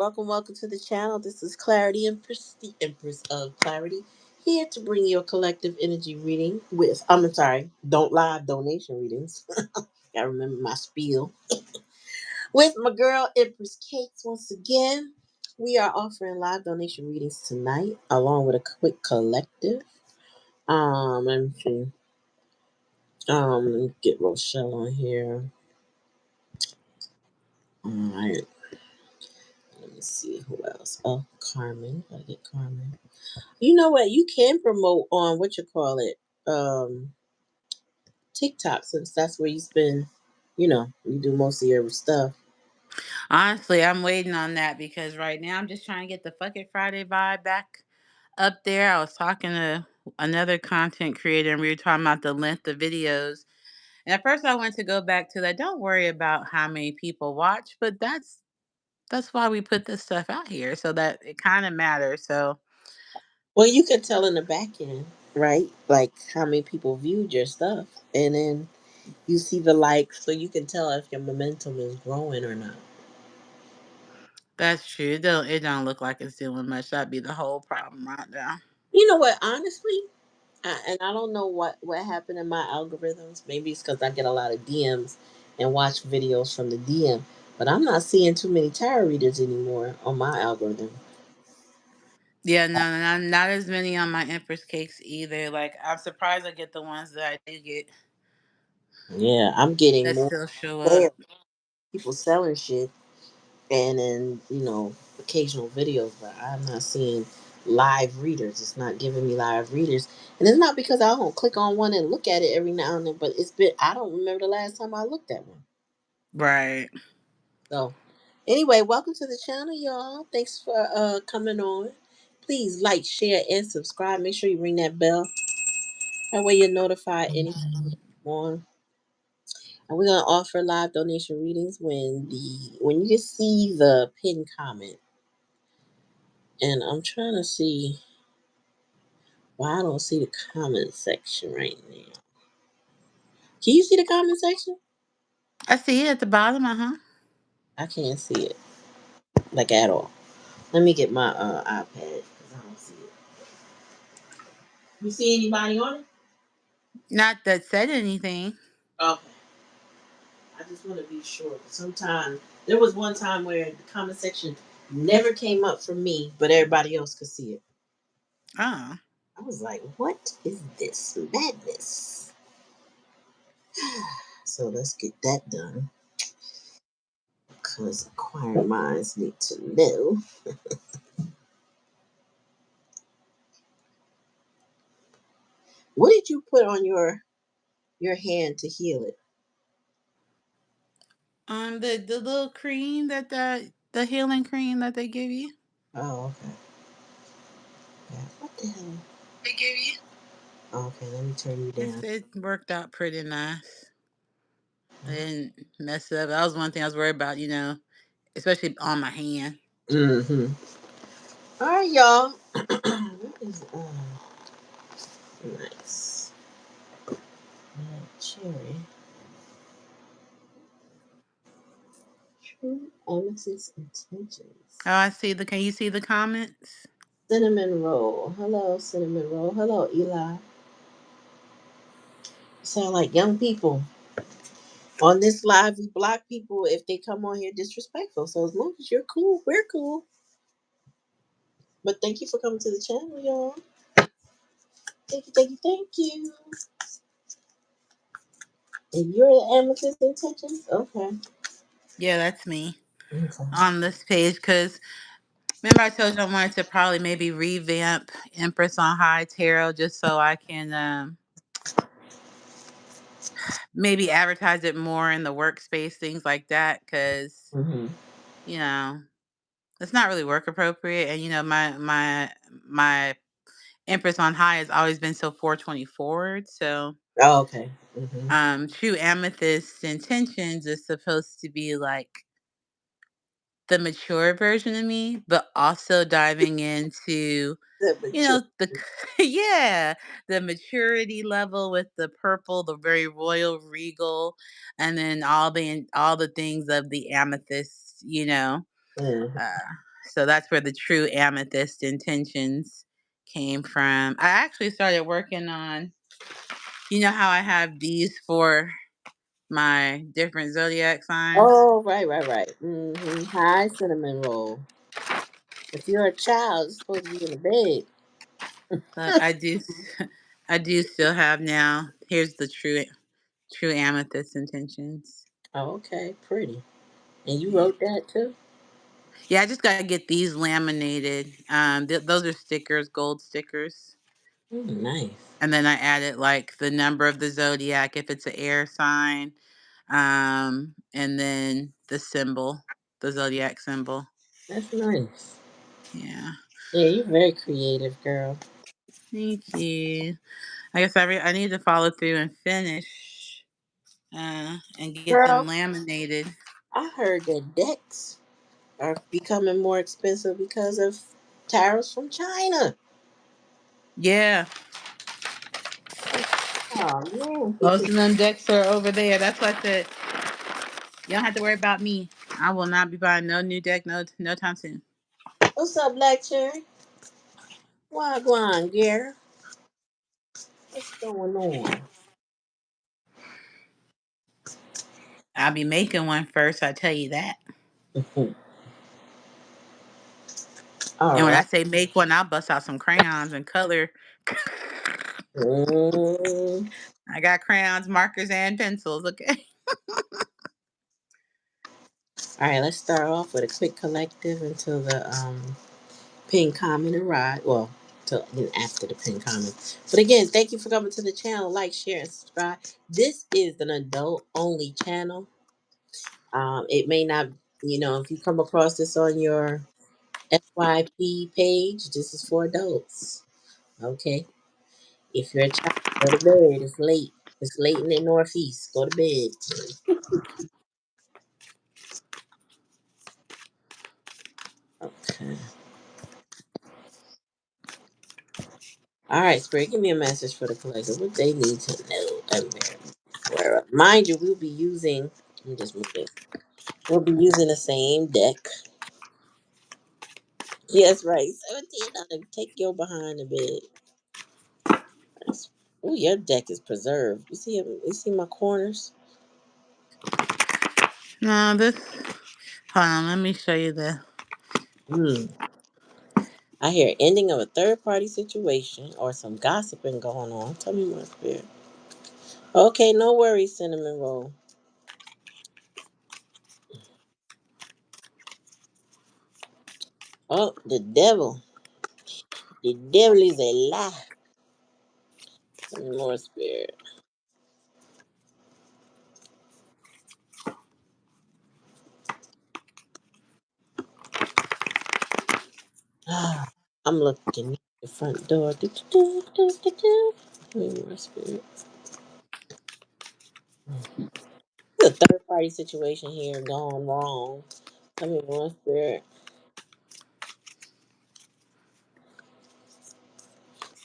Welcome to the channel. This is Clarityempress, the Empress of Clarity, here to bring you a collective energy reading with, I'm sorry, don't live donation readings. Gotta remember my spiel. With my girl, Empress Cakes, once again. We are offering live donation readings tonight, along with a quick collective. Let me see. Let me get Rochelle on here. All right. Let me see who else. Oh, Carmen. Gotta get Carmen. You know what? You can promote on what you call it, TikTok, since that's where you spend. You do most of your stuff. Honestly, I'm waiting on that because right now I'm just trying to get the Fuck It Friday vibe back up there. I was talking to another content creator and we were talking about the length of videos. And at first I went to go back to that. Don't worry about how many people watch, but that's why we put this stuff out here so that it kind of matters. So Well, you can tell in the back end, right? Like how many people viewed your stuff, and then you see the likes, so you can tell if your momentum is growing or not. that's true. It don't look like it's doing much. That'd be the whole problem right now. You know what? Honestly, and I don't know what happened in my algorithms. Maybe it's because I get a lot of DMs and watch videos from the DM, but I'm not seeing too many tarot readers anymore on my algorithm. Yeah, no, not as many on my Empress cakes either. Like I'm surprised I get the ones that I do get Yeah, I'm getting that more still show there. up. People selling shit, and then occasional videos, but I'm not seeing live readers. It's not giving me live readers, and it's not because I don't click on one and look at it every now and then. But it's been I don't remember the last time I looked at one. Right. So, anyway, welcome to the channel, y'all. Thanks for coming on. Please like, share, and subscribe. Make sure you ring that bell. That way you're notified anytime I'm on. And we're gonna offer live donation readings when you just see the pinned comment. And I'm trying to see why I don't see the comment section right now. Can you see the comment section? I see it at the bottom, uh-huh. I can't see it like at all. Let me get my iPad because I don't see it. You see anybody on it? Not that said anything. Okay. I just want to be sure. Sometimes there was one time where the comment section never came up for me, but everybody else could see it. Oh. I was like, "What is this madness?" So let's get that done because acquired minds need to know. What did you put on your hand to heal it? The little cream that the healing cream that they give you. Oh, okay. Yeah. What the hell? They give you? Okay, let me turn you down. It worked out pretty nice. I didn't mess it up. That was one thing I was worried about, especially on my hand. Mm-hmm. All right, y'all. What is nice? Cherry. True amethyst intentions. Oh, I see the can you see the comments? Cinnamon roll. Hello, cinnamon roll. Hello, Eli. You sound like young people. On this live, we block people if they come on here disrespectful. So as long as you're cool, we're cool. But thank you for coming to the channel, y'all. Thank you. And you're the amethyst intentions? Okay. Yeah, that's me Okay. on this page because remember I told you I wanted to probably maybe revamp Empress on High Tarot just so I can maybe advertise it more in the workspace, things like that, because Mm-hmm. you know it's not really work appropriate, and my Empress on High has always been so 420 forward. So Oh, okay. Mm-hmm. True Amethyst Intentions is supposed to be like the mature version of me, but also diving into The mature. the yeah, the maturity level with the purple, the very royal regal, and then all the things of the amethyst, Mm-hmm. So that's where the true amethyst intentions came from. I actually started working on, you know how I have these for my different zodiac signs? Oh, right, right, right. Hi, cinnamon roll. If you're a child, you're supposed to be in the bed. Look, I do I do still have now. Here's the true amethyst intentions. Oh, okay, pretty. And you Yeah. wrote that too? Yeah, I just got to get these laminated. Those are stickers, gold stickers. Nice. And then I added like the number of the zodiac if it's an air sign, and then the symbol, the zodiac symbol. That's nice. Yeah. Yeah, you're very creative, girl. Thank you. I guess I need to follow through and finish and get them Girl, laminated. I heard that decks are becoming more expensive because of tariffs from China. Yeah. Oh man, Most people. of them decks are over there. That's why I said you don't have to worry about me. I will not be buying no new deck no time soon. What's up, Black Cherry? Wagwan, girl. What's going on? I'll be making one first, I tell you that. All And when I right. say make one, I'll bust out some crayons and color. Mm. I got crayons, markers, and pencils, okay? All right, let's start off with a quick collective until the pin comment arrive. Well, till after the pin comment. But again, thank you for coming to the channel. Like, share, and subscribe. This is an adult only channel. It may not, if you come across this on your FYP page, this is for adults. Okay. If you're a child, go to bed. It's late. It's late in the Northeast. Go to bed. Okay. All right, Spirit, give me a message for the collective. What they need to know. Mind you, we'll be using. Let me just move this. We'll be using the same deck. Yes, right. 17. Take your behind the bed. Oh, your deck is preserved. You see? You see my corners? No, this. Hold on, let me show you the. Hmm. I hear ending of a third party situation or some gossiping going on. Tell me more, Spirit. Okay, no worries, cinnamon roll. Oh, the devil. The devil is a lie. Tell me more, Spirit. Ah, I'm looking at the front door. Do, do, do, do, do, do. Tell me more, Spirit. There's a third party situation here gone wrong. Tell me more, Spirit.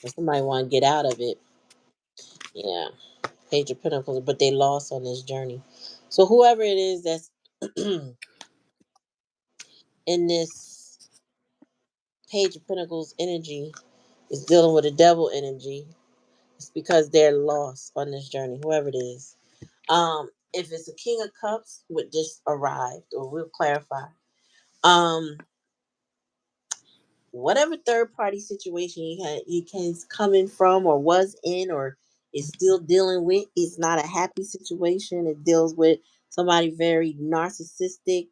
If somebody want to get out of it. Yeah. Page of Pentacles, but they lost on this journey. So whoever it is that's in this Page of Pentacles energy is dealing with a devil energy. It's because they're lost on this journey, whoever it is. If it's a King of Cups, with just arrived, or we'll clarify. Um, whatever third party situation you can coming from or was in or is still dealing with is not a happy situation. It deals with somebody very narcissistic,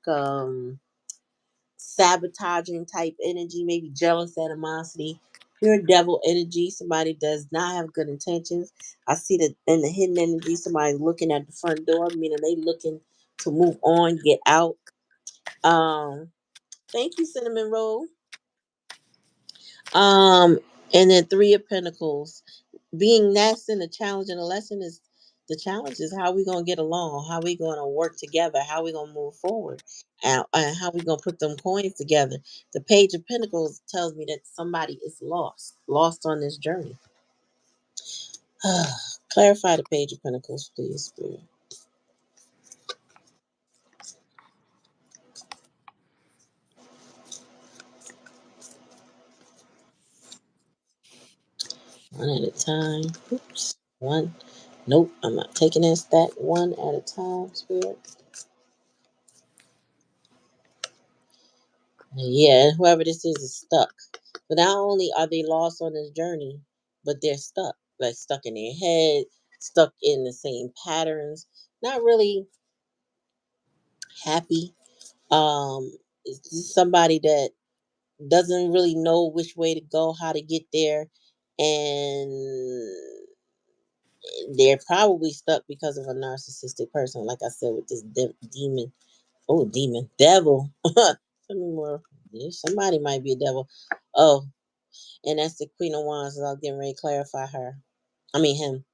sabotaging type energy, maybe jealous animosity, pure devil energy. Somebody does not have good intentions. I see that in the hidden energy, somebody's looking at the front door, meaning they looking to move on, get out. Um, thank you, Cinnamon Roll. Um, and then Three of Pentacles. Being that's in the challenge and the lesson is the challenge is how we gonna get along, how we gonna work together, how we gonna move forward, and how we gonna put them coins together. The Page of Pentacles tells me that somebody is lost on this journey. Clarify the Page of Pentacles, please, Spirit. One at a time. Oops. One. Nope. I'm not taking that stack one at a time, Spirit. Yeah, whoever this is stuck. But not only are they lost on this journey, but they're stuck. Like stuck in their head, stuck in the same patterns, not really happy. It's just somebody that doesn't really know which way to go, how to get there, and they're probably stuck because of a narcissistic person. Like I said, with this demon. Oh, demon, devil. Tell me more. Yeah, somebody might be a devil. Oh, and that's the Queen of Wands. So I'm getting ready to clarify her. I mean him.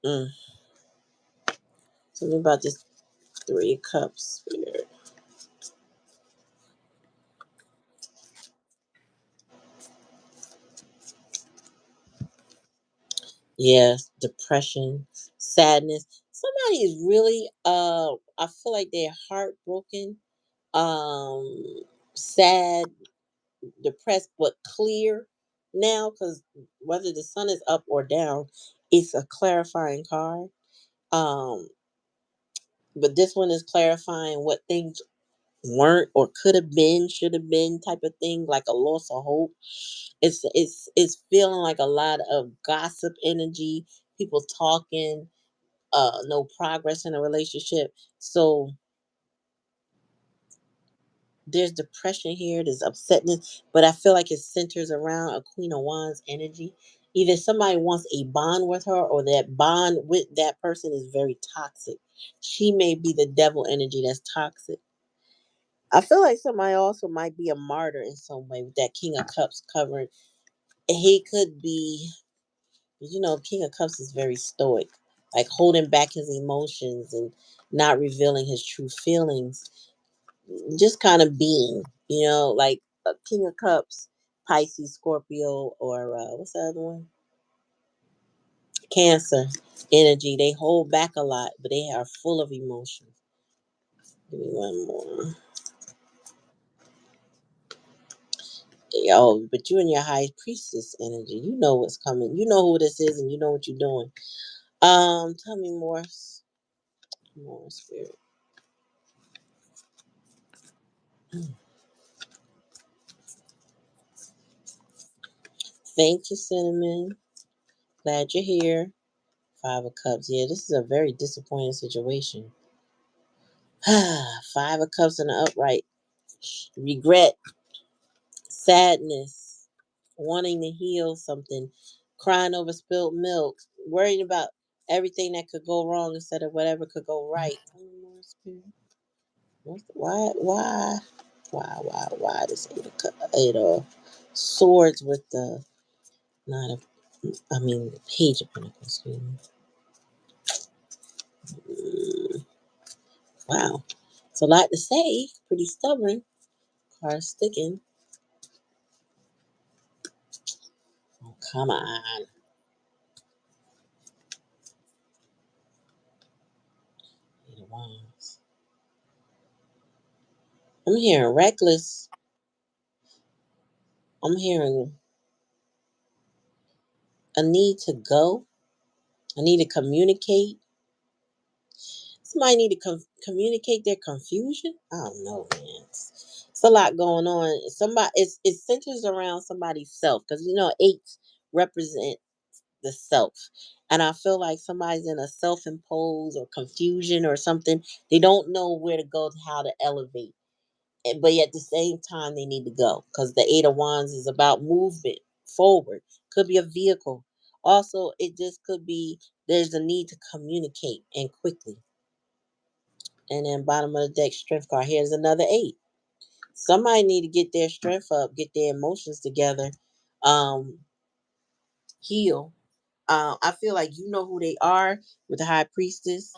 Mm. Tell me about this Three of Cups spirit. Yes, depression, sadness. Somebody is really I feel like they're heartbroken, um sad, depressed, but clear now, because whether the sun is up or down, it's a clarifying card. Um but this one is clarifying what things weren't or could have been, should have been type of thing, like a loss of hope. It's feeling like a lot of gossip energy, people talking, no progress in a relationship. So there's depression here, there's upsetness, but I feel like it centers around a Queen of Wands energy. Either somebody wants a bond with her, or that bond with that person is very toxic. She may be the devil energy that's toxic. I feel like somebody also might be a martyr in some way with that King of Cups covering. He could be, King of Cups is very stoic, like holding back his emotions and not revealing his true feelings, just kind of being, like a King of Cups, Pisces, Scorpio, or what's the other one? Cancer energy. They hold back a lot, but they are full of emotions. Give me one more. Yo, but you and your high priestess energy, you know what's coming. You know who this is, and you know what you're doing. Tell me more, more spirit. Thank you, Cinnamon. Glad you're here. Five of Cups. Yeah, this is a very disappointing situation. Five of Cups in the upright. Regret, sadness, wanting to heal something, crying over spilled milk, worrying about everything that could go wrong instead of whatever could go right. Tell me more, spirit. Why this eight of swords with the nine of, page of pentacles, excuse me. Mm, wow, it's a lot to say. Pretty stubborn. Card sticking. Oh, come on. Eight of Wands. I'm hearing reckless. I'm hearing a need to go. I need to communicate. Somebody need to communicate their confusion. I don't know, man. It's a lot going on. It centers around somebody's self, because eights represent the self, and I feel like somebody's in a self-imposed or confusion or something. They don't know where to go, how to elevate, but at the same time they need to go, because the Eight of Wands is about movement forward. Could be a vehicle. Also, it just could be there's a need to communicate and quickly. And then bottom of the deck, strength card. Here's another eight. Somebody need to get their strength up, get their emotions together, um, heal. I feel like you know who they are with the High Priestess.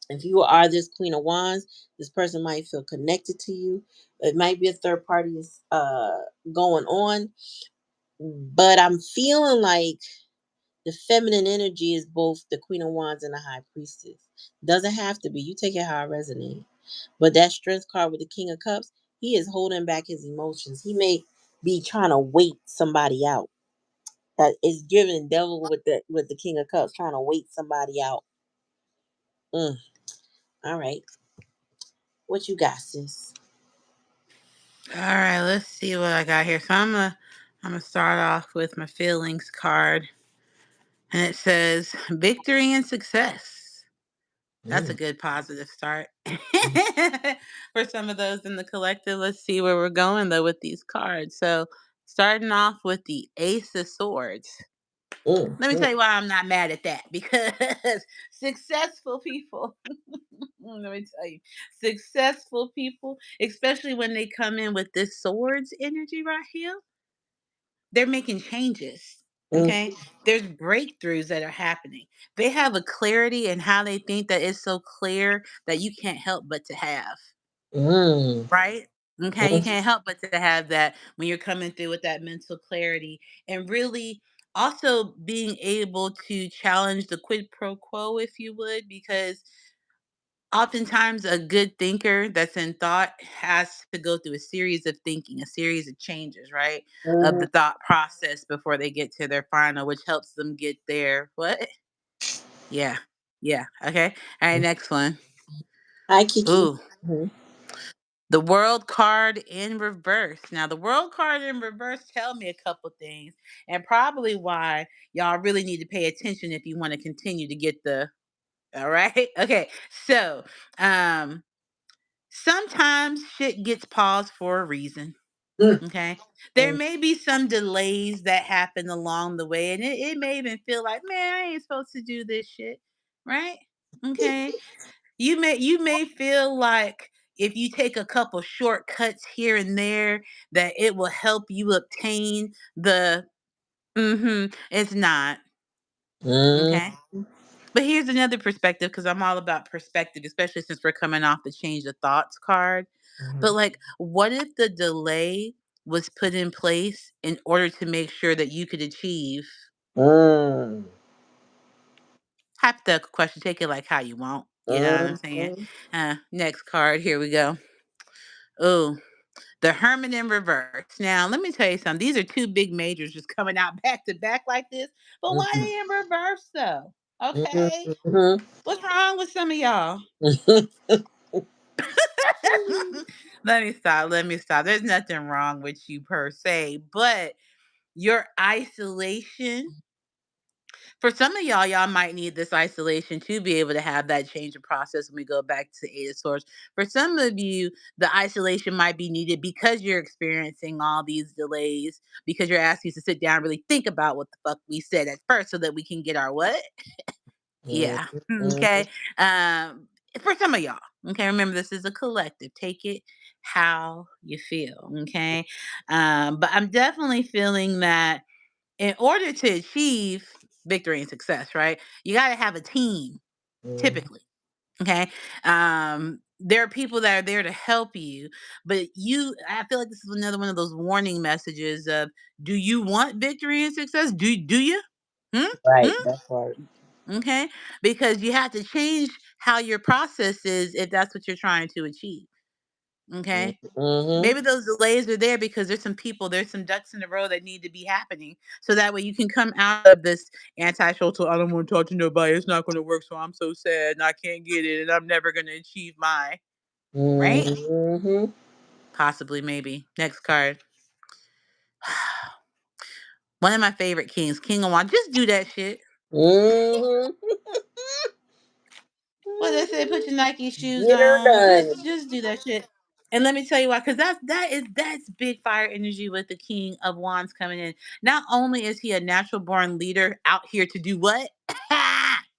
If you are this Queen of Wands, this person might feel connected to you. It might be a third party is going on, but I'm feeling like the feminine energy is both the Queen of Wands and the High Priestess. Doesn't have to be. You take it how it resonates. But that strength card with the King of Cups, he is holding back his emotions. He may be trying to wait somebody out. It's giving devil with the King of Cups trying to wait somebody out. Mm. All right. What you got, sis? All right, let's see what I got here. So I'm gonna start off with my feelings card, and it says victory and success. That's a Mm. good positive start for some of those in the collective. Let's see where we're going though with these cards. So starting off with the Ace of Swords. Mm. Let me Mm. tell you why I'm not mad at that, because successful people, let me tell you, successful people, especially when they come in with this swords energy right here, they're making changes. Mm. Okay. There's breakthroughs that are happening. They have a clarity in how they think that it's so clear that you can't help but to have. Mm. Right? Okay, you Mm. can't help but to have that when you're coming through with that mental clarity, and really also being able to challenge the quid pro quo, if you would, because oftentimes a good thinker that's in thought has to go through a series of thinking, a series of changes, right? Of Mm. the thought process before they get to their final, which helps them get there. What? Yeah. Yeah. Okay. All right, next one. Hi, Kiki. Ooh. Mhm. The world card in reverse. Now, the world card in reverse tell me a couple things, and probably why y'all really need to pay attention if you want to continue to get the. All right. Okay. So, um, sometimes shit gets paused for a reason. Mm. Okay. There Mm. may be some delays that happen along the way, and it may even feel like, man, I ain't supposed to do this shit. Right. Okay. You may feel like if you take a couple shortcuts here and there that it will help you obtain the it's not. Mm. Okay. But here's another perspective, because I'm all about perspective, especially since we're coming off the change of thoughts card. But Mhm. like, what if the delay was put in place in order to make sure that you could achieve Mm. hypothetical question, take it like how you want. You know what I'm saying? Mhm. Next card, here we go. Oh, the Hermit in reverse. Now, let me tell you something. These are two big majors just coming out back to back like this. But why Mhm. they in reverse though? Okay. Mhm. What's wrong with some of y'all? Mhm. Let me stop. Let me stop. There's nothing wrong with you per se, but your isolation, for some of y'all might need this isolation to be able to have that change of process when we go back to Eight of Swords. For some of you, the isolation might be needed because you're experiencing all these delays, because you're asking us to sit down and really think about what the fuck we said at first so that we can get our what? Yeah. Mhm. Okay. For some of y'all, okay, remember this is a collective. Take it how you feel. Okay. But I'm definitely feeling that in order to achieve victory and success, right? You got to have a team Mhm. typically. Okay. There are people that are there to help you, but I feel like this is another one of those warning messages of, do you want victory and success? Do you? Hmm? Right, Hmm? that part. Okay. Because you have to change how your process is if that's what you're trying to achieve. Okay. Mhm. Maybe those delays are there because there's some ducks in the row that need to be happening. So that way you can come out of this anti-social, I don't want to talk to nobody, it's not going to work, so I'm so sad and I can't get it and I'm never going to achieve my, right? Mhm. Possibly, maybe. Next card. One of my favorite kings, King of Wands. Just do that shit. Mhm. What they say, put your Nike shoes Get her on. done. Just do that shit. And let me tell you why, because that's big fire energy with the King of Wands coming in. Not only is he a natural born leader out here to do what?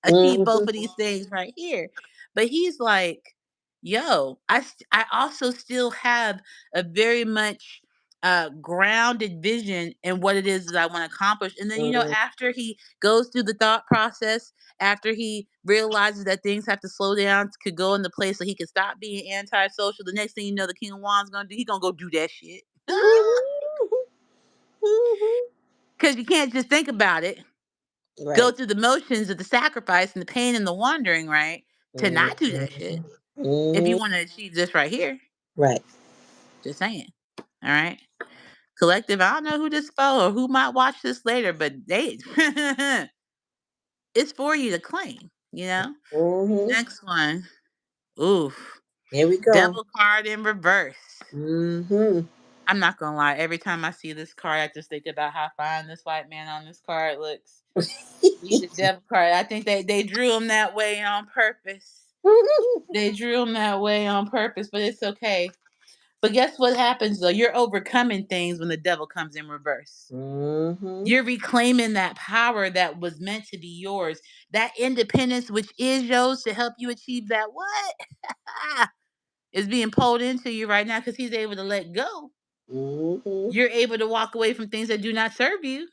Achieve both Mhm. of these things right here. But he's like, yo, I also still have a very much grounded vision in what it is that I want to accomplish. And then, Mhm. after he goes through the thought process, after he realizes that things have to slow down, could go into place so he can stop being antisocial. The next thing you know, the King of Wands gonna do, he gonna go do that shit. Mhm. Because you can't just think about it, go Right. through the motions of the sacrifice and the pain and the wandering, right? To not do that shit. Mhm. If you Mhm. want to achieve this right here, Right. just saying. All right. Collective, I don't know who this for or who might watch this later, but they it's for you to claim, you know? Mm-hmm. Next one. Oof. Here we go. Devil card in reverse. Mm-hmm. I'm not gonna lie. Every time I see this card, I just think about how fine this white man on this card looks. He's a devil card. I think they drew him that way on purpose. They drew him that way on purpose, but it's okay. But guess what happens though? You're overcoming things when the devil comes in reverse. Mm-hmm. You're reclaiming that power that was meant to be yours. That independence, which is yours to help you achieve that what? is being pulled into you right now because he's able to let go. Mm-hmm. You're able to walk away from things that do not serve you.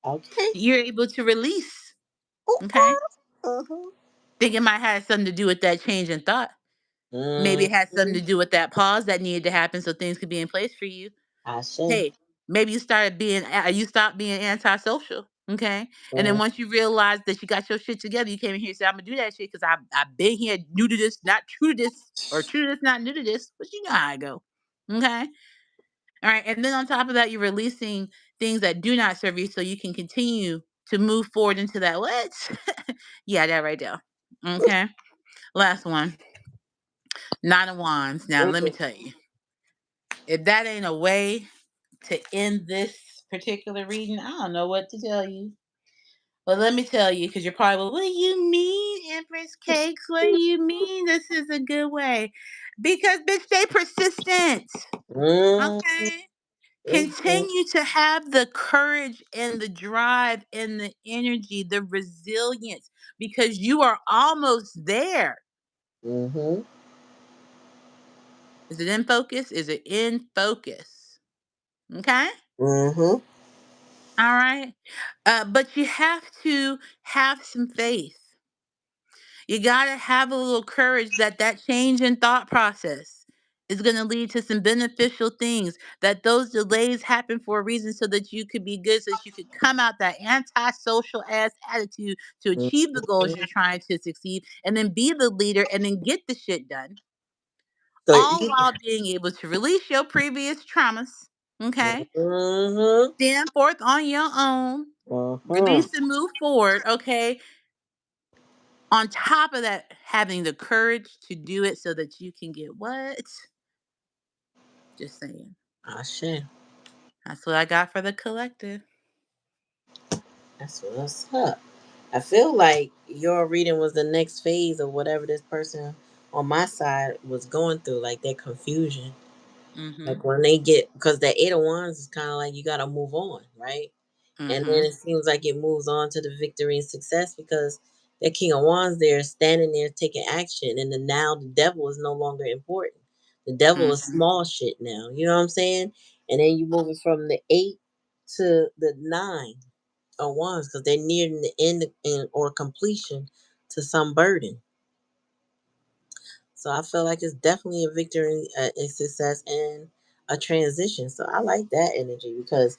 Okay. You're able to release. Okay. Okay. Uh-huh. Think it might have something to do with that change in thought. Maybe it had something Mm-hmm. to do with that pause that needed to happen so things could be in place for you. I say. Hey, maybe you stopped being antisocial. Okay. And then Mm-hmm. once you realize that you got your shit together, you came in here and said, I'm gonna do that shit because I've been here new to this, not true to this, or true to this, not new to this. But you know how I go. Okay. All right. And then on top of that, you're releasing things that do not serve you so you can continue to move forward into that what? yeah, that right there. Okay. Last one. Nine of Wands. Now, let me tell you, if that ain't a way to end this particular reading, I don't know what to tell you. But let me tell you, because you're probably, well, what do you mean, Empress Cakes? What do you mean this is a good way? Because, bitch, stay persistent. Mm-hmm. Okay? Continue to have the courage and the drive and the energy, the resilience, because you are almost there. Mm-hmm. Is it in focus? Is it in focus? Okay? Mm-hmm. All right. But you have to have some faith. You got to have a little courage that that change in thought process is going to lead to some beneficial things, that those delays happen for a reason so that you could be good, so that you could come out that antisocial ass attitude to achieve the goals you're trying to succeed and then be the leader and then get the shit done, So all you. while being able to release your previous traumas. Okay. Mm-hmm. Stand forth on your own, Uh-huh. release and move forward. Okay. On top of that, having the courage to do it so that you can get what? Just saying. I say. That's what I got for the collective. That's what's up. I feel like your reading was the next phase of whatever this person on my side was going through, like their confusion. Mm-hmm. Like when they get, because the Eight of Wands is kind of like you got to move on, right? And then Mm-hmm. it seems like it moves on to the victory and success because that King of Wands there standing there taking action, and then now the devil is no longer important. The devil is Mm-hmm. small shit now. You know what I'm saying? And then you move it from the 8 to the 9 of Wands because they're nearing the end or completion to some burden. So I feel like it's definitely a victory, a success, and a transition. So I like that energy because,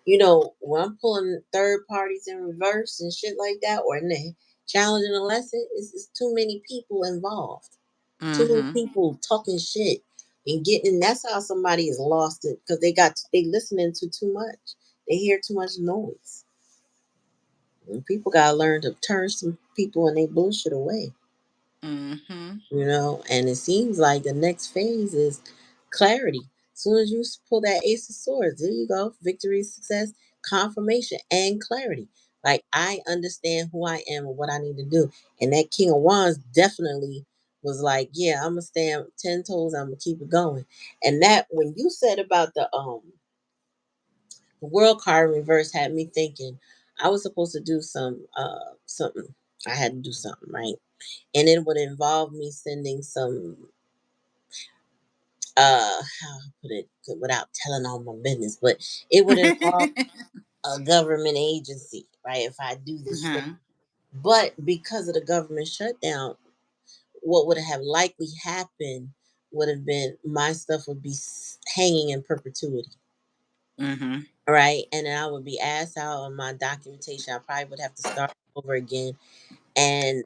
when I'm pulling third parties in reverse and shit like that, or in the challenging a lesson, it's too many people involved. Too many Mm-hmm. people talking shit and getting. That's how somebody is lost it because they listening to too much. They hear too much noise. And people gotta learn to turn some people and they bullshit away. Mm-hmm. And it seems like the next phase is clarity. As soon as you pull that Ace of Swords, there you go. Victory, success, confirmation, and clarity. Like, I understand who I am and what I need to do. And that King of Wands definitely was like, yeah, I'm gonna stand 10 toes, I'm gonna keep it going. And that when you said about the world card in reverse had me thinking I was supposed to do something. I had to do something, right? And it would involve me sending some how I put it without telling all my business, but it would involve a government agency, right? If I do this thing. uh-huh. But because of the government shutdown, what would have likely happened would have been my stuff would be hanging in perpetuity, Mm-hmm. right? And then I would be asked out on my documentation. I probably would have to start over again. And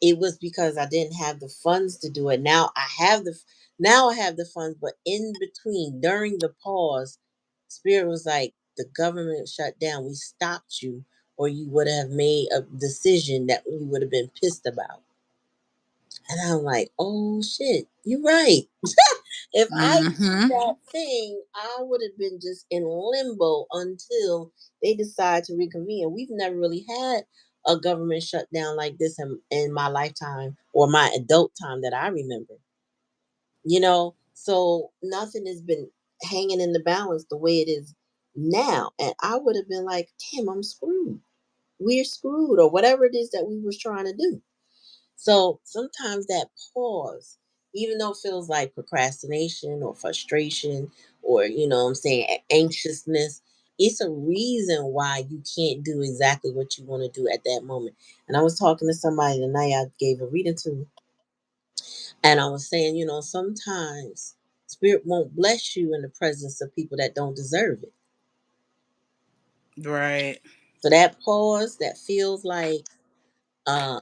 it was because I didn't have the funds to do it. Now I have the funds, but in between, during the pause, Spirit was like, the government shut down. We stopped you, or you would have made a decision that we would have been pissed about. And I'm like, oh shit, you're right. If I did Mm-hmm. that thing, I would have been just in limbo until they decide to reconvene. We've never really had a government shutdown like this in my lifetime or my adult time that I remember. So nothing has been hanging in the balance the way it is now. And I would have been like, damn, I'm screwed. We're screwed, or whatever it is that we was trying to do. So sometimes that pause, even though it feels like procrastination or frustration or, what I'm saying, anxiousness, it's a reason why you can't do exactly what you want to do at that moment. And I was talking to somebody tonight I gave a reading to, and I was saying, sometimes spirit won't bless you in the presence of people that don't deserve it. Right. So that pause that feels like, uh,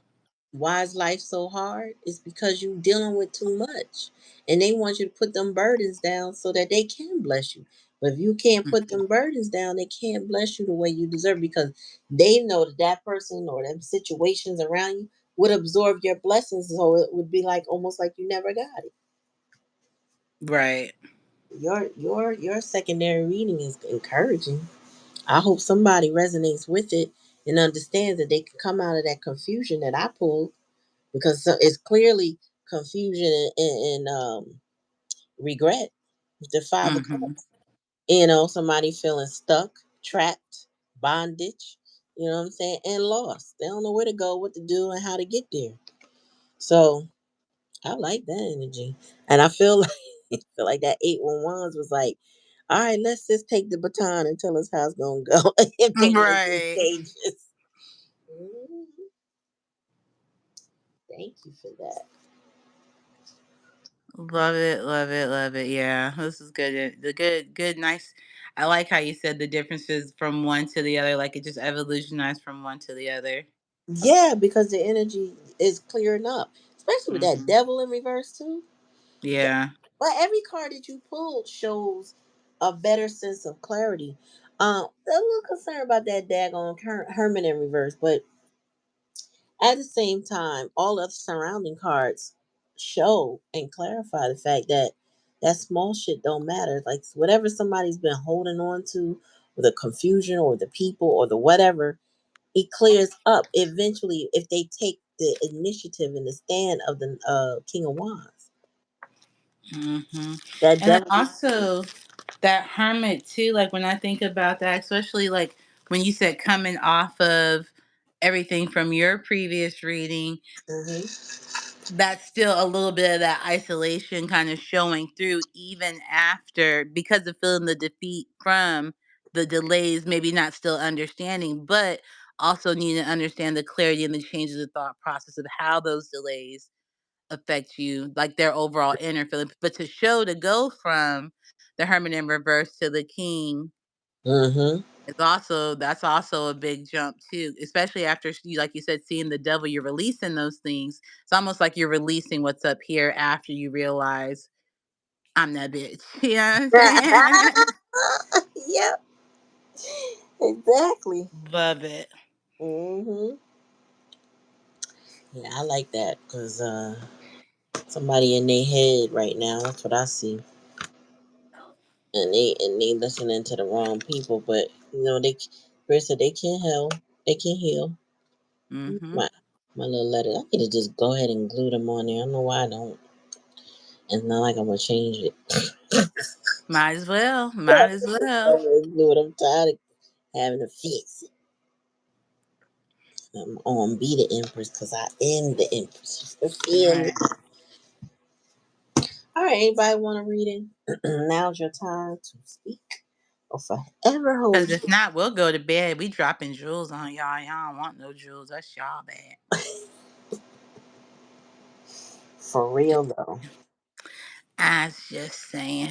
why is life so hard? It's because you're dealing with too much. And they want you to put them burdens down so that they can bless you. But if you can't put them burdens down, they can't bless you the way you deserve, because they know that that person or them situations around you would absorb your blessings. So it would be like almost like you never got it. Right. Your secondary reading is encouraging. I hope somebody resonates with it and understands that they can come out of that confusion that I pulled, because it's clearly confusion and regret with the Five of Mm-hmm. Cups. Somebody feeling stuck, trapped, bondage. You know what I'm saying? And lost. They don't know where to go, what to do, and how to get there. So I like that energy, and I feel like feel like that 811 was like, all right, let's just take the baton and tell us how it's gonna go and take it in Right. stages. Mhm. Thank you for that. Love it, love it, love it. Yeah, this is good. The good, nice. I like how you said the differences from one to the other. Like it just evolutionized from one to the other. Yeah, because the energy is clearing up, especially with that Hmm. devil in reverse too. Th- Yeah. But every card that you pulled shows a better sense of clarity. I'm a little concerned about that daggone Herman in reverse, but at the same time, all of the surrounding cards show and clarify the fact that that small shit don't matter. Like whatever somebody's been holding on to, or the confusion, or the people, or the whatever, it clears up eventually if they take the initiative and the stand of the King of Wands. Hmm. That And then devil. also that hermit too. Like when I think about that, especially like when you said coming off of everything from your previous reading, Hmm. that's still a little bit of that isolation kind of showing through even after, because of feeling the defeat from the delays, maybe not still understanding, but also needing to understand the clarity and the changes of thought process of how those delays affect you, like their overall inner feeling. But to show to go from the hermit in reverse to the king, Hmm. it's also that's also a big jump too, especially after you, like you said, seeing the devil, you're releasing those things. It's almost like you're releasing what's up here after you realize I'm that bitch. You know what I'm saying? Yep, exactly. Love it. Hmm. Yeah, I like that because somebody in their head right now. That's what I see, and they listening to the wrong people. But they, Chris said they can help. They can heal. Mm-hmm. My little letter. I could have just go ahead and glue them on there. I don't know why I don't. It's not like I'm gonna change it. Might as well. Might as well. Glue it. I'm tired of having to fix it. I'm on be the Empress because I am the Empress. You feel me? Right. All right. Anybody want to read it? Now's your time to speak or forever Because hold if not, we'll go to bed. We dropping jewels on y'all. Y'all don't want no jewels. That's y'all bad. for real though. I was just saying.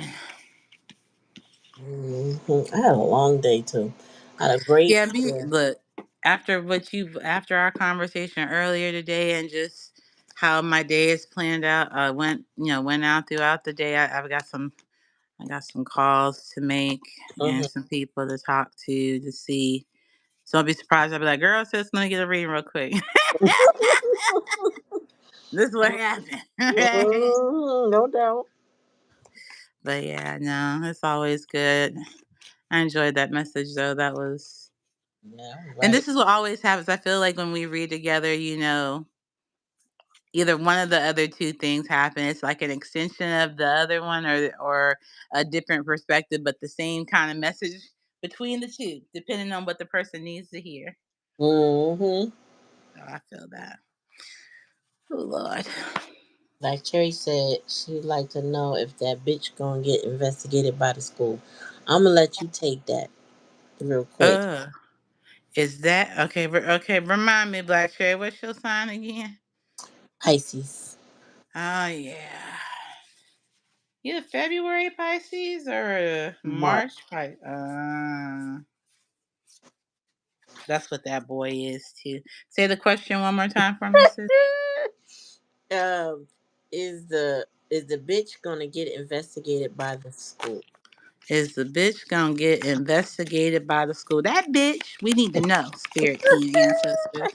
I had a long day too. I had a great. Yeah, look, after our conversation earlier today and just how my day is planned out, went out throughout the day. I've got some I got some calls to make and Mm-hmm. some people to talk to see. So I'll be surprised. I'll be like, girl, sis, let me get a reading real quick. This is what happened. No doubt. But yeah, no, it's always good. I enjoyed that message though. That was, Yeah, and right. this is what always happens. I feel like when we read together, either one of the other two things happen. It's like an extension of the other one, or a different perspective, but the same kind of message between the two, depending on what the person needs to hear. Mm-hmm. So I feel that. Oh Lord. Like Cherry said, she'd like to know if that bitch gonna get investigated by the school. I'm gonna let you take that real quick. Uh, is that okay? Okay, remind me, Black Cherry. What's your sign again? Pisces. Oh yeah. You a February Pisces or a Mark. March Pisces? That's what that boy is too. Say the question one more time for me, sis. um, is the bitch gonna get investigated by the school? Is the bitch gonna get investigated by the school? That bitch, we need to know, spirit team ancestor.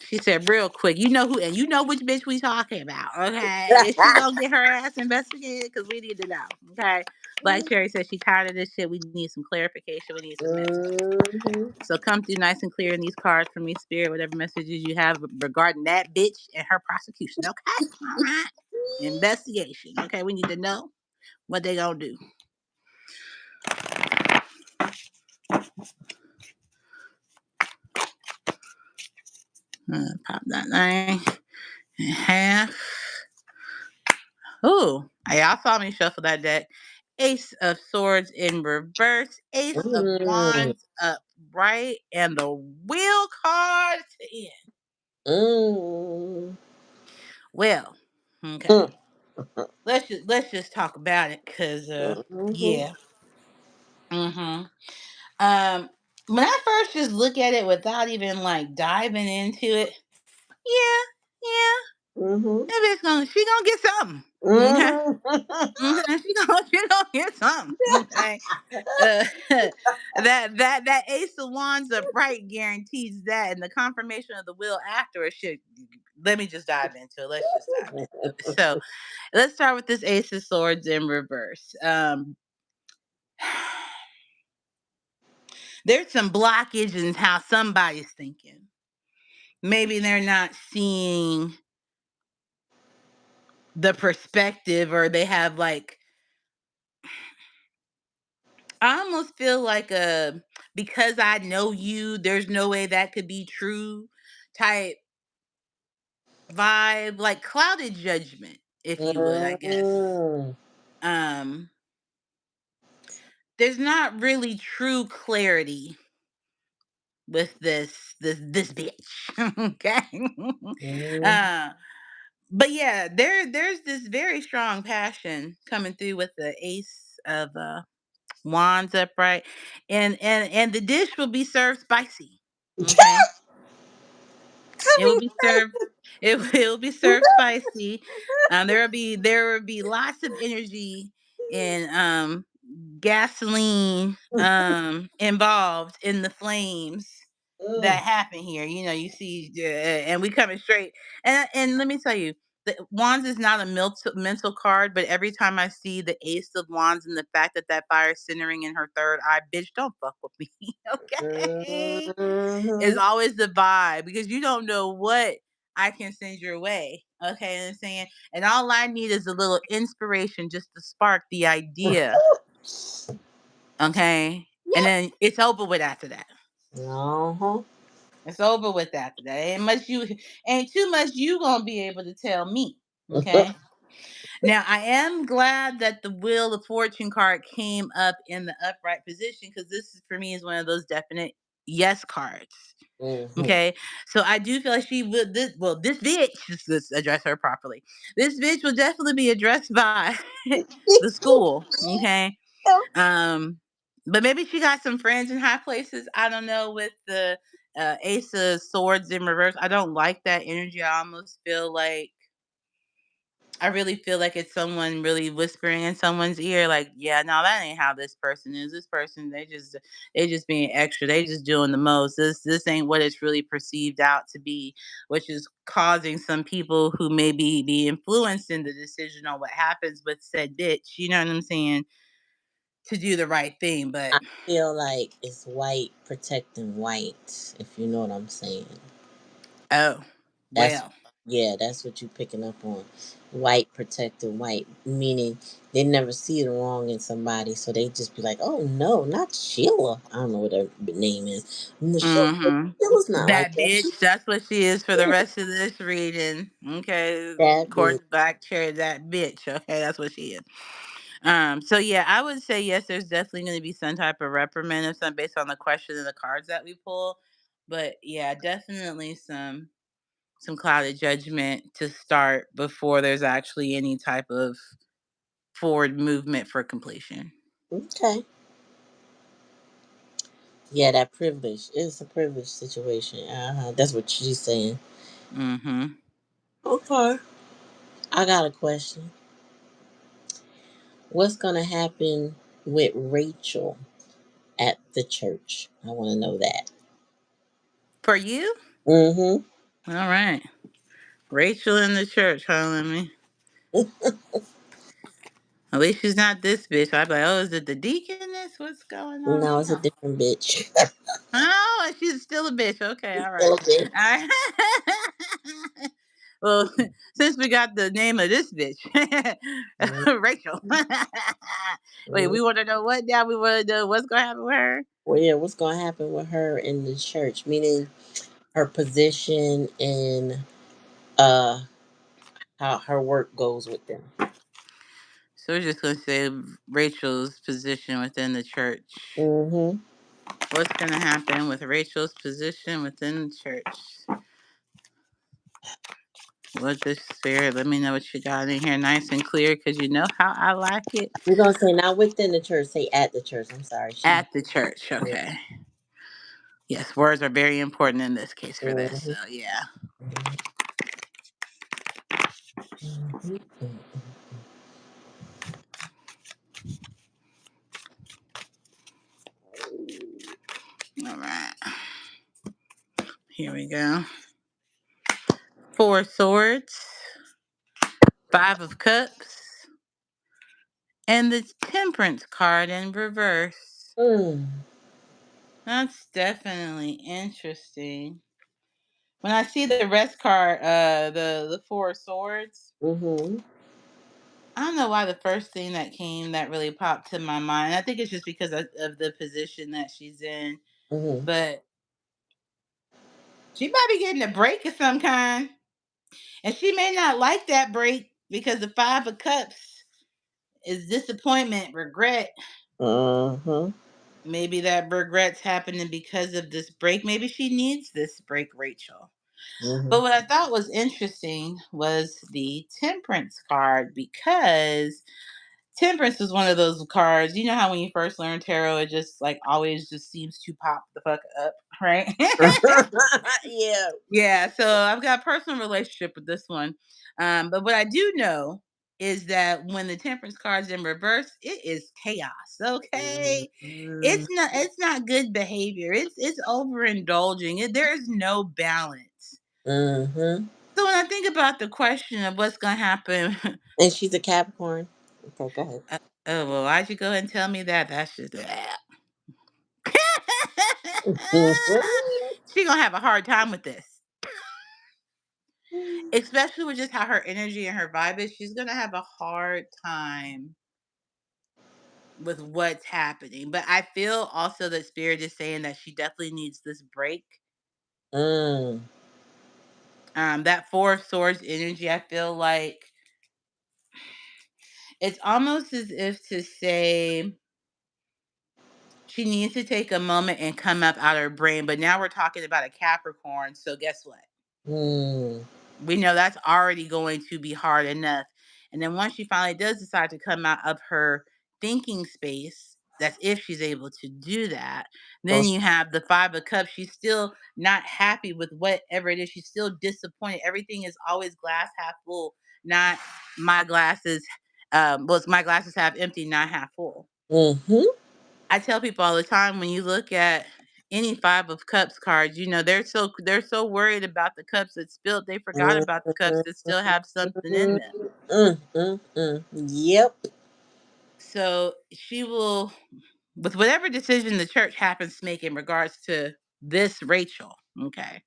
She said real quick, you know who, and you know which bitch we talking about, okay? Is she gonna get her ass investigated? Because we need to know, okay? Black Cherry said she tired of this shit. We need some clarification. We need some messages. Mm-hmm. So come through nice and clear in these cards for me, spirit, whatever messages you have regarding that bitch and her prosecution, okay? All right. Investigation, okay? We need to know what they gonna do. Pop that name in half. Ooh, y'all saw me shuffle that deck. Ace of Swords in reverse, Ace of Mm-hmm. Wands upright, and the Wheel card to end. Mm-hmm. Well, okay. Let's just talk about it, cause Mm-hmm. yeah. Mm-hmm. Um, when I first just look at it without even like diving into it, yeah, Mm-hmm. that bitch she gonna get something. Okay. Mhm, she gonna get something. Okay. Uh, that Ace of Wands upright guarantees that, and the confirmation of the will after it should. Let me just dive into it. Let's just dive into it. So let's start with this Ace of Swords in reverse. There's some blockage in how somebody's thinking. Maybe they're not seeing the perspective, or they have like, I almost feel like a because I know you, there's no way that could be true type vibe, like clouded judgment, if you would, I guess. Mm-hmm. Um, there's not really true clarity with this bitch. Okay. uh, but yeah, there's this very strong passion coming through with the Ace of Wands upright, and the dish will be served spicy. Okay. It will be served. It will be served spicy. There will be lots of energy and gasoline involved in the flames that happen here. You see, and we coming straight. And let me tell you, the Wands is not a mental card, but every time I see the Ace of Wands and the fact that that fire is centering in her third eye, bitch, don't fuck with me, okay? Is Mm-hmm. always the vibe, because you don't know what I can send your way. Okay, and I'm saying, and all I need is a little inspiration just to spark the idea. Okay, and Yep. then it's over with after that. Uh-huh. It's over with after that. Ain't too much you gonna be able to tell me. Okay. Now I am glad that the Wheel of Fortune card came up in the upright position, because this is for me is one of those definite yes cards. Mm-hmm. Okay, so I do feel like she would. This bitch. Let's address her properly. This bitch will definitely be addressed by the school. Okay, um, but maybe she got some friends in high places. I don't know. With the Ace of Swords in reverse, I don't like that energy. I almost feel like I really feel like it's someone really whispering in someone's ear, like, yeah, no, that ain't how this person is. This person, they just being extra. They just doing the most. This ain't what it's really perceived out to be, which is causing some people who maybe be influenced in the decision on what happens with said bitch. You know what I'm saying? To do the right thing, but I feel like it's white protecting white, if you know what I'm saying. oh, That's well. yeah, that's what you picking up on. White protecting white, meaning they never see the wrong in somebody, so they just be like, "Oh no, not Sheila." I don't know what her name is. No, Mm-hmm. Sheila's not like That that. She, bitch, that's what she is for the rest of this reading. Okay. that bitch. According to Black Cherry, that bitch. Okay, that's what she is. So yeah, I would say yes, there's definitely gonna be some type of reprimand of some based on the question and the cards that we pull. But yeah, definitely some clouded judgment to start before there's actually any type of forward movement for completion. Okay. Yeah, that privilege. It's a privilege situation. That's what she's saying. Mm-hmm. Okay. I got a question. What's gonna happen with Rachel at the church? I want to know that. For you? Mm-hmm. All right. Rachel in the church, huh? Let me. At least she's not this bitch. I'd be like, oh, is it the deaconess? What's going No, it's a on? different bitch. Oh, she's still a bitch. Okay, She's all right. still a bitch. All right. Well, since we got the name of this bitch, Rachel. Wait, Mhm. we want to know what now? We want to know what's going to happen with her? Well, yeah, what's going to happen with her in the church? Meaning her position and uh how her work goes with them. So we're just going to say Rachel's position within the church. Mm-hmm. What's going to happen with Rachel's position within the church? What this spirit? Let me know what you got in here, nice and clear, because you know how I like it We're gonna say not within the church, say at the church. I'm sorry. She at the church. yeah. Okay. Yes, words are very important in this case for this. Mm-hmm. So yeah. Mm-hmm. All right. Here we go. Four swords, five of cups, and the temperance card in reverse. Mm. That's definitely interesting. When I see the rest card, the four swords, Mm-hmm. I don't know why the first thing that came that really popped to my mind. I think it's just because of the position that she's in. Mm-hmm. But she might be getting a break of some kind. And she may not like that break because the five of cups is disappointment, regret. Mm-hmm. Maybe that regret's happening because of this break. Maybe she needs this break, Rachel. Mm-hmm. But what I thought was interesting was the temperance card because temperance is one of those cards. You know how when you first learn tarot, it just like always just seems to pop the fuck up, right? Yeah. Yeah, so I've got a personal relationship with this one. But what I do know is that when the temperance card's in reverse, it is chaos. Okay. Mm-hmm. It's not good behavior. It's overindulging. There is no balance. Mm-hmm. So when I think about the question of what's gonna happen, And she's a Capricorn. Okay, go ahead. oh well, why'd you go and tell me that? That's just Mm-hmm. she gonna have a hard time with this. Especially with just how her energy and her vibe is, she's gonna have a hard time with what's happening. But I feel also that spirit is saying that she definitely needs this break. Mm. That four of swords energy, I feel like it's almost as if to say she needs to take a moment and come up out of her brain. But now we're talking about a Capricorn, so guess what? Mm. We know that's already going to be hard enough. And then once she finally does decide to come out of her thinking space, that's if she's able to do that. So Then you have the five of cups. She's still not happy with whatever it is. She's still disappointed. Everything is always glass half full, not my glasses. Well, it's my glasses half empty, not half full. Mm-hmm. I tell people all the time when you look at any five of cups cards, they're so worried about the cups that spilled, they forgot about the cups that still have something in them. Yep. So she will, with whatever decision the church happens to make in regards to this Rachel, okay,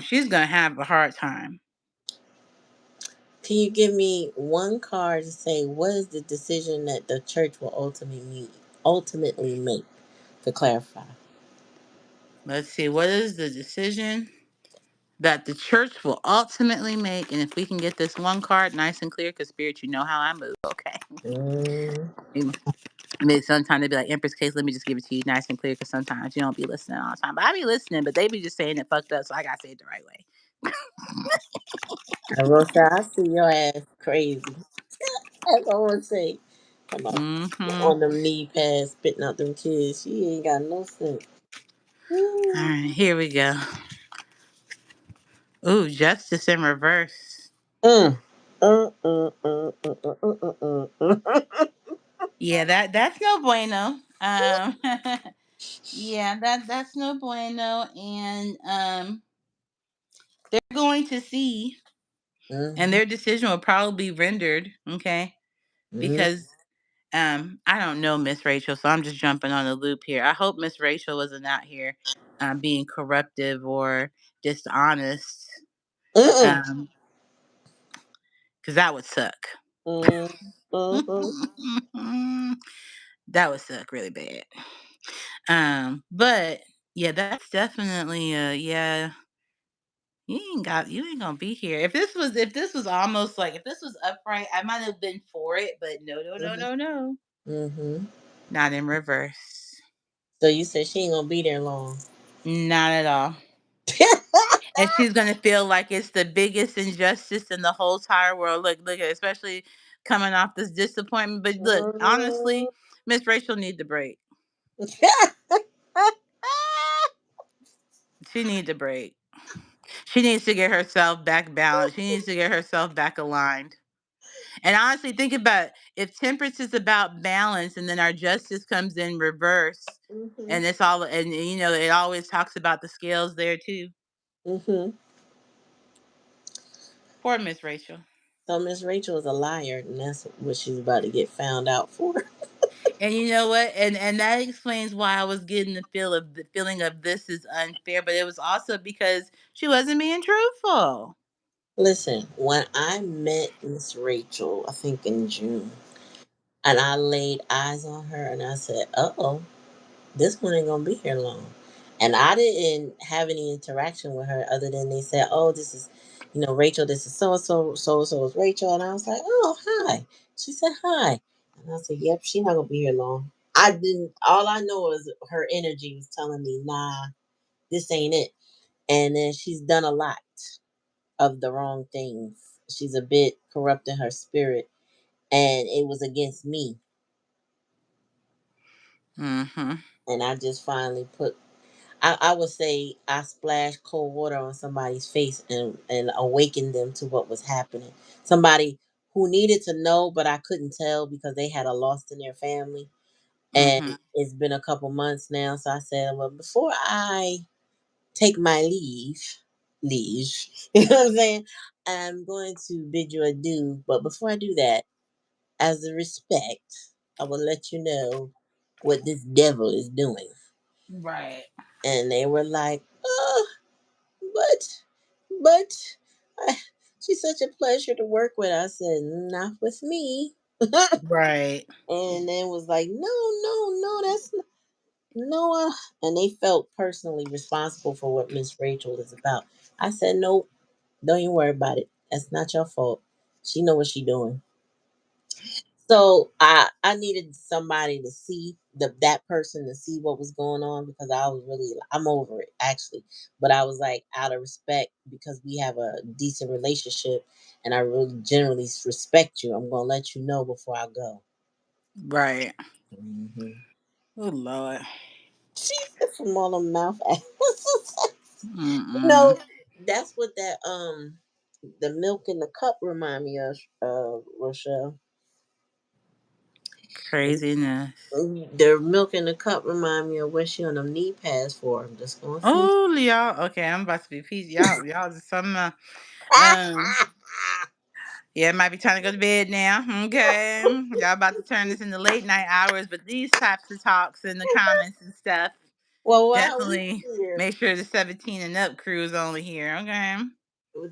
she's gonna have a hard time. Can you give me one card to say what is the decision that the church will ultimately make to clarify? Let's see, what is the decision that the church will ultimately make? And if we can get this one card nice and clear, because Spirit, you know how I move, okay? Mm, I mean, sometimes they be like, Empress case, let me just give it to you nice and clear, because sometimes you don't be listening all the time. But I be listening, but they be just saying it fucked up, so I gotta say it the right way. I wrote that. I see your ass crazy. That's all I want to say. Come on. Mm-hmm. On them knee pads, spitting out them kids. She ain't got no sense. All Mm, right, here we go. Ooh, justice in reverse. mm, mm. Yeah, that's no bueno. Yeah, that's no bueno, and they're going to see, and Mhm, their decision will probably be rendered, okay, mhm, because I don't know Miss Rachel, so I'm just jumping on the loop here. I hope Miss Rachel wasn't out here being corruptive or dishonest, mm, um, because that would suck. mm, mhm, That would suck really bad. But yeah, that's definitely yeah. You ain't gonna be here. If this was almost like if this was upright, I might have been for it, but no, no, no, mhm, no, no, mhm. not in reverse, So you said she ain't gonna be there long. not at all. And she's gonna feel like it's the biggest injustice in the whole entire world. Look, especially coming off this disappointment. But look, honestly, Miss Rachel need the break. She need the break. She needs to get herself back balanced. She needs to get herself back aligned. And honestly, think about it. If temperance is about balance and then our justice comes in reverse, Mhm, and it's all, and it always talks about the scales there too. mhm. Poor Miss Rachel. So Miss Rachel is a liar, and that's what she's about to get found out for. And you know what? And that explains why I was getting the feeling of this is unfair, but it was also because she wasn't being truthful. Listen, when I met Miss Rachel, I think in June, and I laid eyes on her, and I said, "Uh oh, this one ain't gonna be here long." And I didn't have any interaction with her other than they said, "Oh, this is, Rachel. This is so and so. So and so is Rachel." And I was like, "Oh, hi." She said, "Hi," and I said, "Yep, she's not gonna be here long." I didn't. All I know is her energy was telling me, "Nah, this ain't it." And then she's done a lot of the wrong things. She's a bit corrupt in her spirit, and it was against me. Mm-hmm. And I just finally I would say I splashed cold water on somebody's face and awakened them to what was happening. Somebody who needed to know, but I couldn't tell because they had a loss in their family. And Mm-hmm. it's been a couple months now. So I said, well, before I take my leave, you know what I'm saying? I'm going to bid you adieu. But before I do that, as a respect, I will let you know what this devil is doing. Right. And they were like, oh, but I, she's such a pleasure to work with. I said, not with me. Right. And then was like, no, no, no, that's not, no. And they felt personally responsible for what Miss Rachel is about. I said, no, don't even worry about it. That's not your fault. She know what she doing. So I needed somebody to see that person to see what was going on because I was really I'm over it actually, but I was like out of respect because we have a decent relationship and I really generally respect you. I'm gonna let you know before I go. Right. Hmm. Oh Lord. Jesus, from all the mouth. Mm-mm. No, that's what that The milk in the cup remind me of Rochelle. Craziness. The milk in the cup remind me of what she on them knee pads for. I'm just gonna say. Oh, y'all. Okay, I'm about to be peace. Y'all just some. Um, yeah, might be trying to go to bed now. Okay, y'all about to turn this into late night hours, but these types of talks in the comments and stuff Well, while we definitely here, make sure the 17 and up crew is only here. Okay,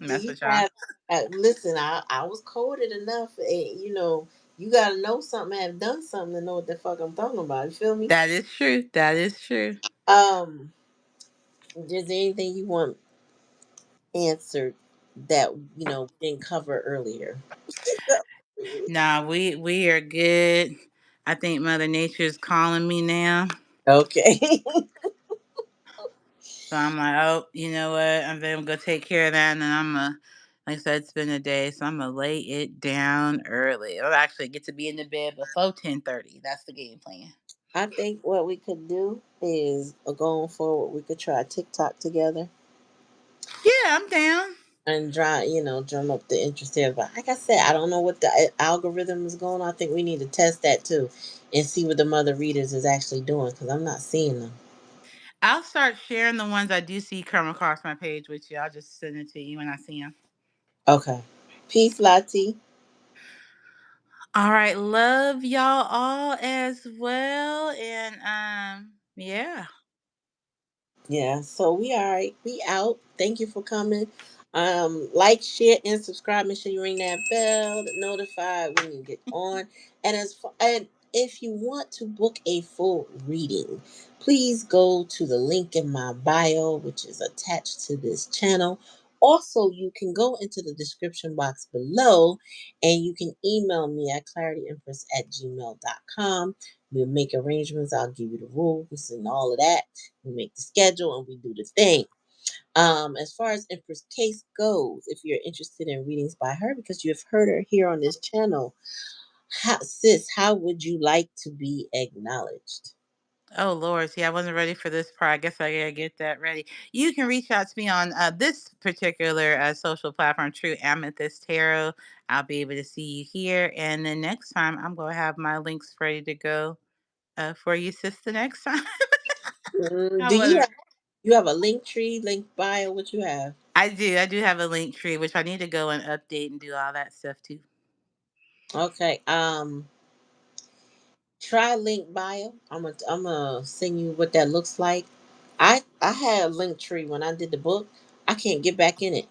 and do that's you what y'all. have? Listen, I was coded enough. You know, you gotta know something, have done something to know what the fuck I'm talking about. You feel me? That is true. That is true. Um, is there anything you want answered that we didn't cover earlier? Nah, we are good. I think Mother Nature is calling me now. Okay. So I'm like, oh, you know what? I'm gonna go take care of that, and then like I said, it's been a day, so I'm gonna lay it down early. I'll actually get to be in the bed before 10:30. That's the game plan. I think what we could do is going forward, we could try TikTok together Yeah, I'm down. and drum up the interest there. But like I said, I don't know what the algorithm is going on. I think we need to test that too and see what the mother readers is actually doing because I'm not seeing them. I'll start sharing the ones I do see come across my page with you. I'll just send it to you when I see them. Okay. Peace, Lati. All right, love y'all all as well, and yeah. Yeah, so we all right. We out. Thank you for coming. Like, share, and subscribe. Make sure you ring that bell to notify when you get on. And if you want to book a full reading, please go to the link in my bio, which is attached to this channel. Also, you can go into the description box below and you can email me at clarityempress@gmail.com. We'll make arrangements. I'll give you the rules and all of that. We make the schedule and we do the thing. As far as Empress Case goes, if you're interested in readings by her because you've heard her here on this channel, how would you like to be acknowledged? Oh Lord, see, I wasn't ready for this part. I guess I gotta get that ready. You can reach out to me on this particular social platform, True Amethyst Tarot. I'll be able to see you here, and then next time I'm gonna have my links ready to go for you, sister. Next time, I Do wasn't. you have a link tree, link bio? What you have? I do. I do have a link tree, which I need to go and update and do all that stuff too. Okay. Try link bio. I'm gonna send you what that looks like. I had a link tree when I did the book. I can't get back in it.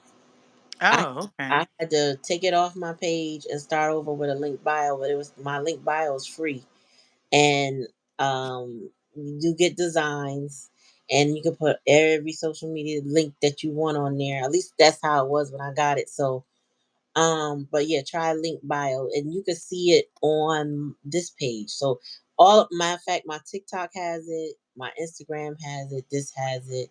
I Oh, okay. I had to take it off my page and start over with a link bio, but it was my link bio is free, and you do get designs, and you can put every social media link that you want on there. At least that's how it was when I got it. So but yeah, try link bio, and you can see it on this page. So all matter of fact, my TikTok has it, my Instagram has it, this has it.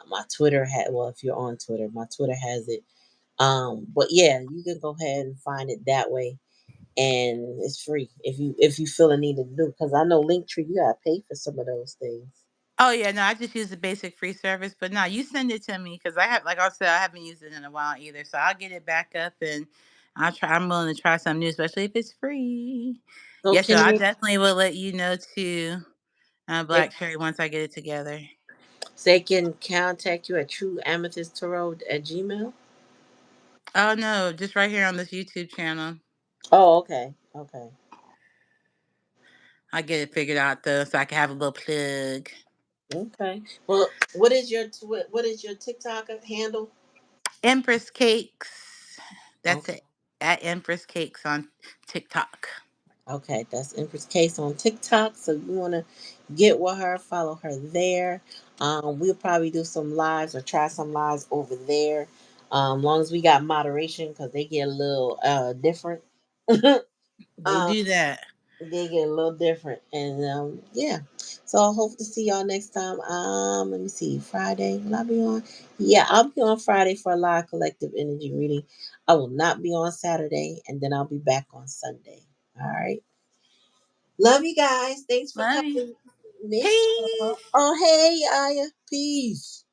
My Twitter had well, if you're on Twitter, my Twitter has it. But yeah, you can go ahead and find it that way, and it's free if you feel a need to do. Because I know Linktree, you gotta pay for some of those things. Oh yeah, no, I just use the basic free service, but no, you send it to me because I have, like I said, I haven't used it in a while either. So I'll get it back up and I'll try. I'm willing to try something new, especially if it's free. So Yes, so can I you definitely will let you know too, they, Black Cherry, once I get it together. they can contact you at True Amethyst Tarot at Gmail? Oh no, just right here on this YouTube channel. Oh, okay, okay, I'll get it figured out though, so I can have a little plug. okay. Well, what is your TikTok handle? Empress Cakes. That's Okay. it. At Empress Cakes on TikTok. Okay, that's Empress Case on TikTok. So you want to get with her, follow her there. We'll probably do some lives or try some lives over there. Long as we got moderation, because they get a little different. They um, do that. they get a little different, and yeah. So I hope to see y'all next time. Let me see. Friday, will I be on? Yeah, I'll be on Friday for a live collective energy reading. I will not be on Saturday, and then I'll be back on Sunday. All right. Love you guys. Thanks for Love you. coming. Miss y'all. Peace. Oh, hey, Aya. Peace.